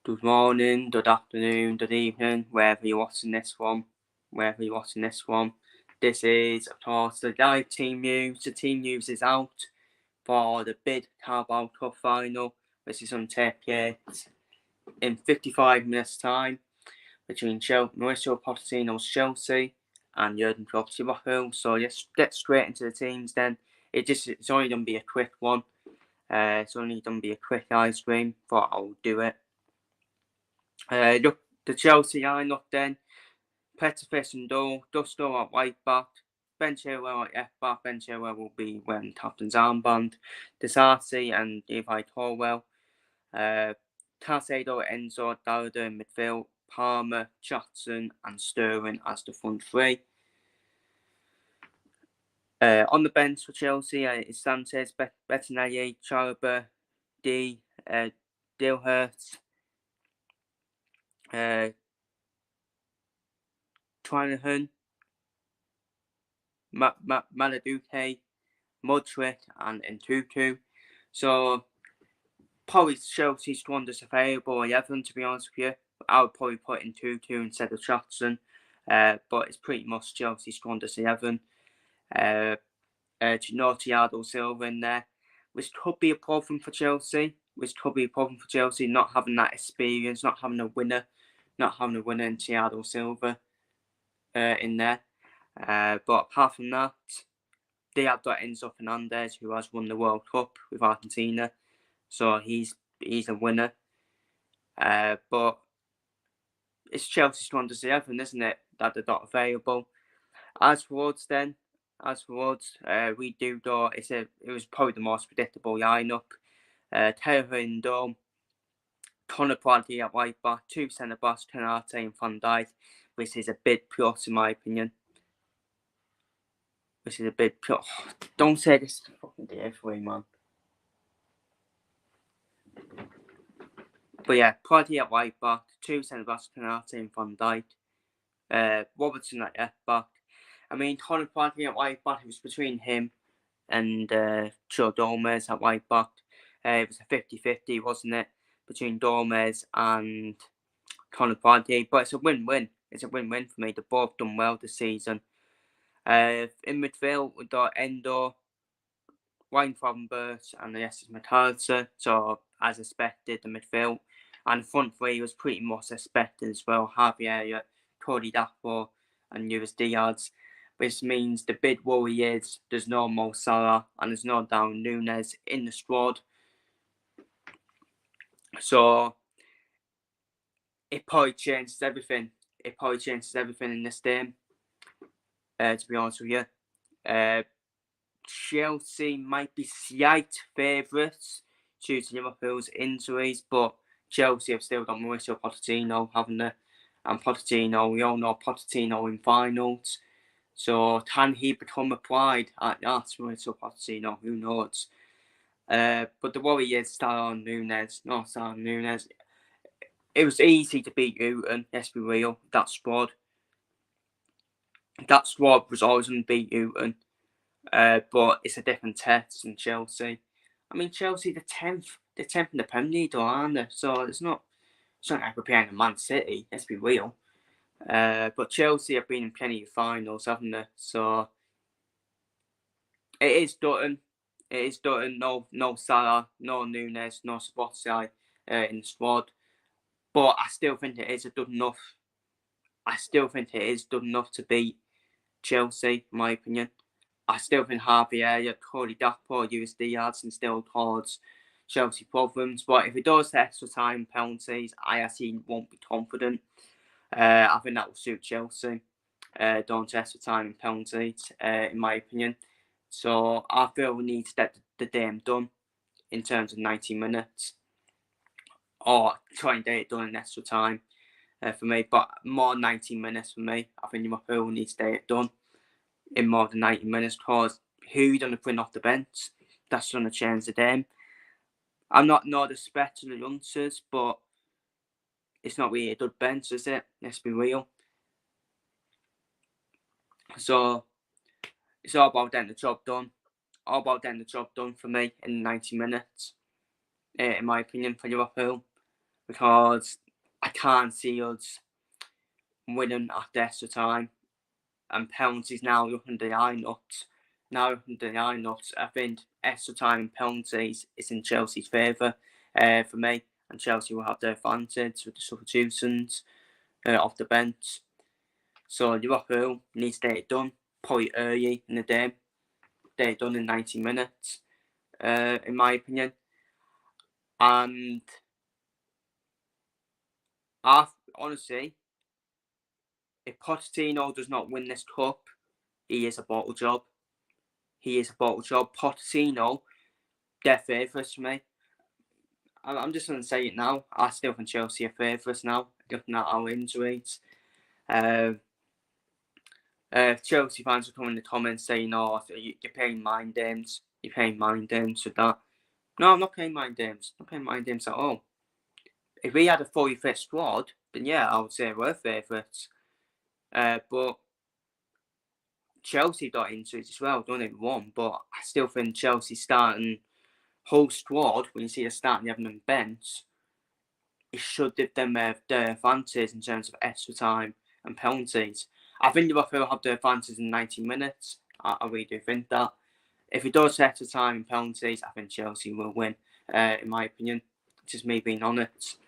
Good morning, good afternoon, good evening, wherever you're watching this from. This is, of course, the live team news. The team news is out for the bid Carabao Cup final, which is going to take place in 55 minutes' time between Mauricio Pochettino's Chelsea and Jurgen Klopp's Liverpool. So let's get straight into the teams then. It's only going to be a quick one. It's only going to be a quick ice cream, but I'll do it. Look, the Chelsea lineup then. Petterfish and Dole, Gusto at right back, Ben Chilwell at left back. Ben Chilwell will be wearing captain's armband. Desarty and Levi Colwell. Caicedo, Enzo, Dowda in midfield. Palmer, Jackson and Sterling as the front three. On the bench for Chelsea is Sanchez, Bettinelli, Chalobah, Dilhert, Trinahan, Maladuke, Mudrick and Ntutu. So probably Chelsea's strongest available 11, to be honest with you. I would probably put Ntutu instead of Jackson. But it's pretty much Chelsea's strongest 11. Thiago Silva in there, which could be a problem for Chelsea. Not having that experience, not having a winner in Thiago Silva in there. But apart from that, they have got Enzo Fernandez, who has won the World Cup with Argentina, so he's a winner. But it's Chelsea's strongest 11, isn't it? That they're not available. As for Woods, we do though. It was probably the most predictable lineup. Taylor in Dome, Conor Bradley at right back, two centre backs, Canate and Van Dijk, which is a big plus in my opinion. Don't say this fucking DFA, man. But yeah, Bradley at right back, two centre backs, Canate and Van Dijk. Robertson at left back. I mean, Conor Bradley at right back, it was between him and Joe Gomez at right back. It was a 50-50, wasn't it? Between Gomez and Conor Bradley. But it's a win-win. It's a win-win for me. They've both done well this season. In midfield, we've got Endo, Ryan Gravenberch and Alexis McAllister. So, as expected, the midfield. And the front three was pretty much expected as well. Javier, Cody Gakpo and Luis Diaz. Which means the big worry is there's no Mo Salah and there's no Darwin Núñez in the squad. So, it probably changes everything. In this game, to be honest with you. Chelsea might be slight favourites due to Liverpool's injuries, but Chelsea have still got Mauricio Pochettino, haven't they? And Pochettino, we all know Pochettino in finals. So can he become applied at that, Mauricio Pochettino? Who knows? But the worry is Darwin Núñez. It was easy to beat Luton, let's be real. That squad was always going to beat Luton. But it's a different test than Chelsea. I mean, Chelsea, the 10th in the Premier League, aren't they? So it's not like we're playing Man City, let's be real. But Chelsea have been in plenty of finals, haven't they? So it is Dutton. No Salah, no Núñez, no Szoboszlai in the squad. But I still think it is good enough. To beat Chelsea, in my opinion. I still think Javier, Cody Gakpo, Luis Diaz can still cause Chelsea problems. But if it does extra time penalties, I actually won't be confident. I think that will suit Chelsea. Don't extra time and penalties, in my opinion. So I feel we need to get the game done in terms of 90 minutes. Or try and get it done in extra time for me. But more 90 minutes for me. I think Liverpool needs to get it done in more than 90 minutes because who are you going to bring off the bench? That's going to change the game. I'm not disrespecting the youngsters, but it's not really a good bench, is it? Let's be real. So it's all about getting the job done. For me in 90 minutes, in my opinion, for Liverpool. because I can't see us winning after extra time. And penalties now looking at the eye nuts. I think extra time and penalties is in Chelsea's favour for me, and Chelsea will have their advantage with the substitutions off the bench. So Liverpool needs to get it done probably early in the day. Get it done in 90 minutes, in my opinion. And honestly, if Pochettino does not win this cup, he is a bottle job. Pochettino, they're favourites for me. I'm just going to say it now. I still think Chelsea are favourites now, looking at our injuries. Chelsea fans will come in the comments saying, "Oh, you're playing mind games. You're playing mind games with that." No, I'm not playing mind games. I'm not playing mind games at all. If we had a fully fit squad, then yeah, I would say we're favourites. But Chelsea got injuries as well, don't even one. But I still think Chelsea starting whole squad, when you see a starting 11 and bench, it should give them their advantage in terms of extra time and penalties. I think Liverpool have their advantage in 90 minutes. I really do think that. If it does extra time and penalties, I think Chelsea will win, in my opinion. Just me being honest.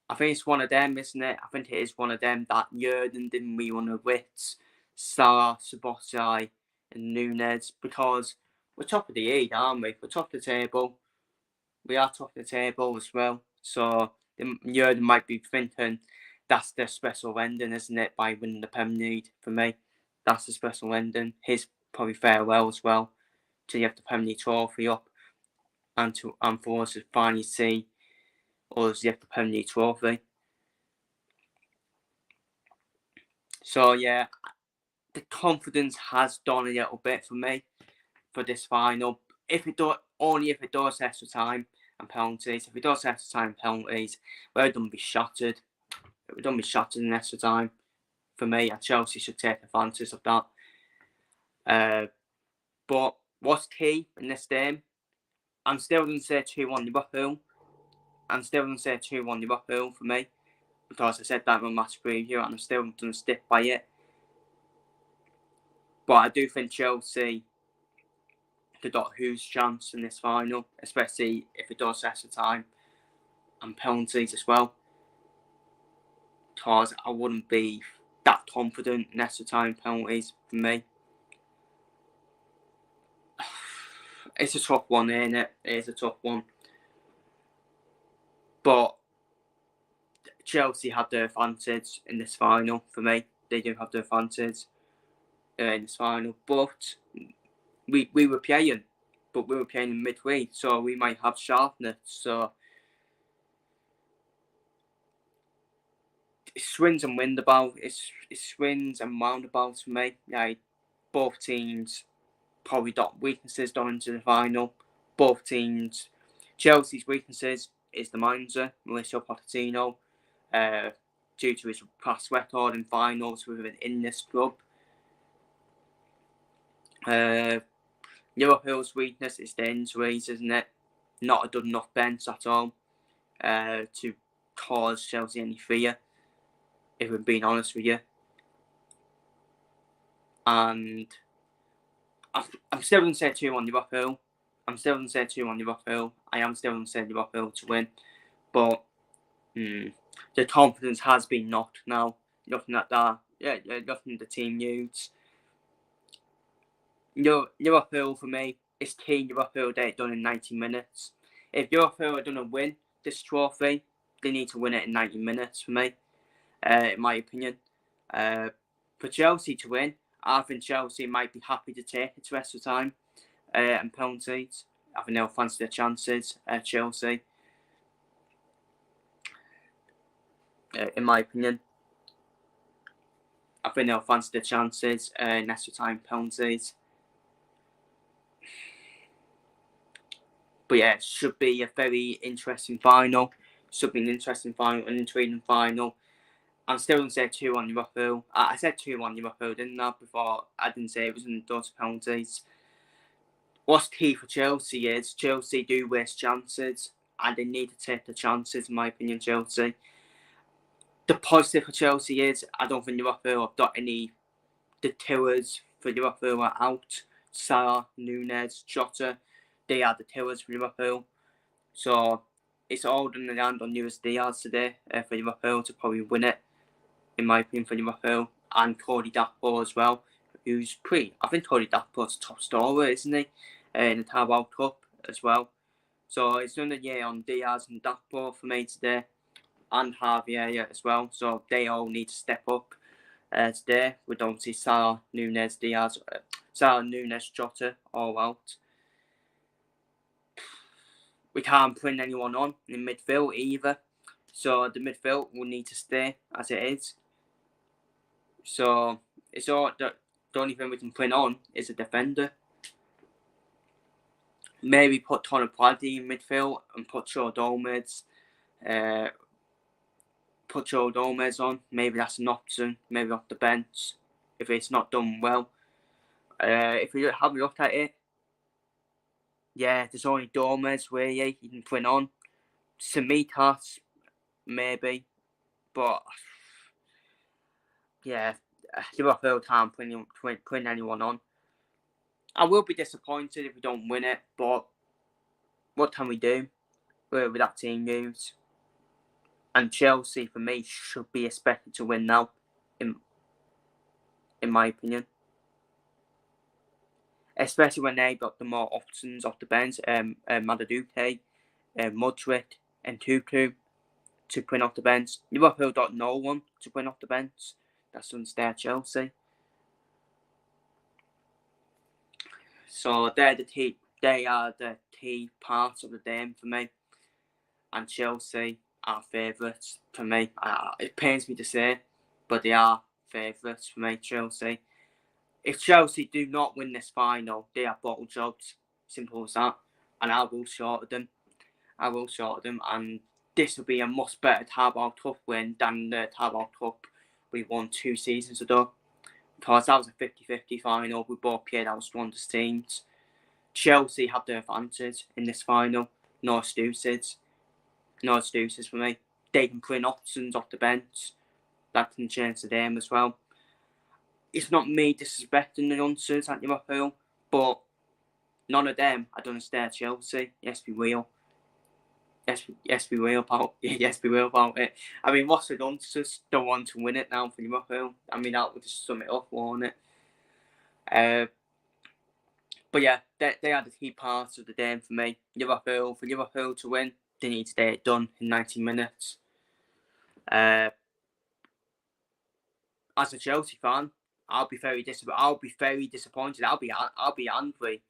I think it's one of them, isn't it? I think it is one of them that Jurgen didn't really want to wit Salah, Szoboszlai and Nunez, because we're top of the league, aren't we? We're top of the table. We are top of the table as well. So Jurgen might be thinking that's the special ending, isn't it? By winning the Premier League for me. That's the special ending. His probably farewell as well. To have the Premier League trophy up and for us to finally see us get the Premier League trophy. So yeah, the confidence has done a little bit for me for this final. If it does extra time and penalties, we're going to be shattered. We're going to be shattered in extra time for me, and Chelsea should take advantage of that. But what's key in this game? I'm still going to say 2-1 Liverpool. For me, because I said that in my match preview, and I'm still going to stick by it. But I do think Chelsea could got a huge chance in this final, especially if it does extra time and penalties as well. Because I wouldn't be that confident in extra time penalties for me. It's a tough one, isn't it? It is a tough one. But Chelsea had their advantage in this final for me. They do have their advantage in this final. But we were playing. But we were playing in midweek, so we might have sharpness. So it swings and roundabouts. It swings and roundabouts for me. Like, both teams probably got weaknesses going into the final. Both teams. Chelsea's weaknesses is the manager, Mauricio Pochettino, due to his past record in finals within this club. Liverpool's weakness is the injuries, isn't it? Not a good enough bench at all to cause Chelsea any fear, if we're being honest with you. And I'm still going to say 2-1 Liverpool. I am still going to say Liverpool to win. But the confidence has been knocked now. Looking at that. Yeah, looking at the team news. Liverpool, for me, it's key Liverpool get it done in 90 minutes. If Liverpool are going to win this trophy, they need to win it in 90 minutes for me, in my opinion. For Chelsea to win, I think Chelsea might be happy to take it to extra time and penalties. I think they'll fancy their chances, Chelsea. In my opinion, I think they'll fancy their chances in extra time penalties. But yeah, it should be a very interesting final. An intriguing final. I'm still going to say 2-1 Liverpool. I said 2-1 Liverpool, didn't I, before? I didn't say it was in those penalties. What's key for Chelsea is Chelsea do waste chances, and they need to take the chances, in my opinion, Chelsea. The positive for Chelsea is I don't think Liverpool have got any. The tillers for Liverpool are out. Salah, Nunez, Jota, they are the tillers for Liverpool. So it's all done in the hand on Luis Diaz today for Liverpool to probably win it, in my opinion, for Liverpool. And Cody Gakpo as well, who's I think Cody Gakpo's top scorer, isn't he? In the Carabao Cup as well. So it's another year on Diaz and Gakpo for me today, and Javier as well. So they all need to step up today. We don't see Salah, Nunez, Diaz, Salah, Nunez, Jota all out. We can't bring anyone on in midfield either. So the midfield will need to stay as it is. So it's all the only thing we can bring on is a defender. Maybe put Tony Pladdy in midfield and put Joe Gomez. Put Joe Gomez on. Maybe that's an option. Maybe off the bench if it's not done well. If you have a look at it, yeah, there's only Gomez where you can put on. Samitas, maybe, but yeah, Liverpool can't put anyone on. I will be disappointed if we don't win it, but what can we do with that team news? And Chelsea, for me, should be expected to win now, in my opinion. Especially when they got the more options off the bench, Madaduke, Mudrick, and Tutu to bring off the bench. Liverpool got no one to bring off the bench. That's unfair, Chelsea. So they are the key parts of the game for me. And Chelsea are favourites for me. It pains me to say, but they are favourites for me, Chelsea. If Chelsea do not win this final, they are bottle jobs. Simple as that. And I will short them. And this will be a much better Carabao Cup win than the Carabao Cup we won 2 seasons ago. Because that was a 50-50 final. We both played our strongest teams. Chelsea have the advantage in this final. No excuses. No excuses for me. They can bring options off the bench. That can change the game as well. It's not me disrespecting the youngsters at Liverpool, but none of them are going to stay at Chelsea. Yes, we will. Yes, we will about it. I mean, what's the youngsters don't want to win it now for Liverpool? I mean, that would just sum it up, won't it? But yeah, they are the key parts of the game for me. For Liverpool to win, they need to get it done in 90 minutes. As a Chelsea fan, I'll be very disappointed. I'll be angry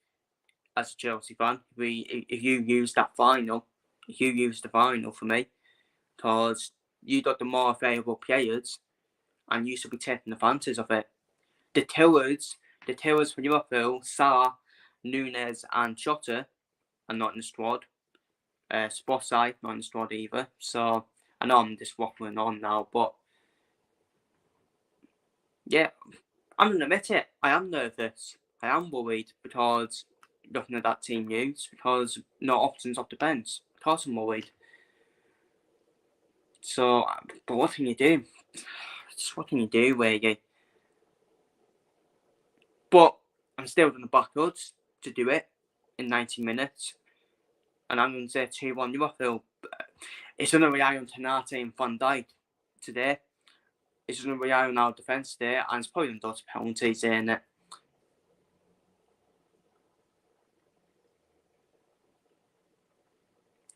as a Chelsea fan if you use the final for me, because you got the more available players, and you should be taking advantage of it. The tillers for Liverpool, Salah, Nunez, and Jota are not in the squad. Spotside not in the squad either. So I know I'm just waffling on now, but yeah, I'm going to admit it. I am nervous. I am worried because looking at that team news, because no options off the bench. Because I'm worried. So, but what can you do? Just what can you do, Wiggy? But I'm still going to back us to do it in 90 minutes. And I'm going to say 2-1 Liverpool. It's going to rely on Tenate and Van Dijk today. It's going to rely on our defence today, and it's probably going to go to penalties, isn't it?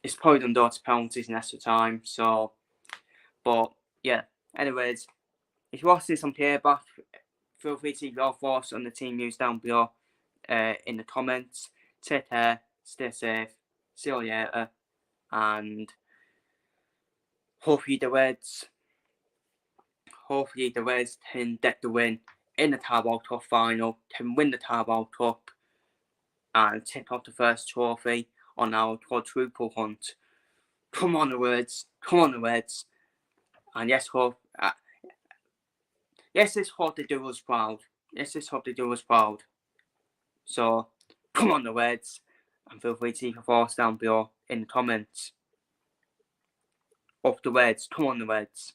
It's probably going to go to penalties in extra time. So, but yeah. Anyways, if you want to see some playback, feel free to leave your thoughts on the team news down below in the comments. Take care, stay safe, see you later, and hopefully the Reds can get the win in the Carabao Cup final, can win the Carabao Cup, and take off the first trophy on our quadruple hunt. Come on the Reds, and yes, this is how they do us proud. This is how they do us proud. So, come on the Reds, and feel free to leave a force down below in the comments. Up the Reds, come on the Reds.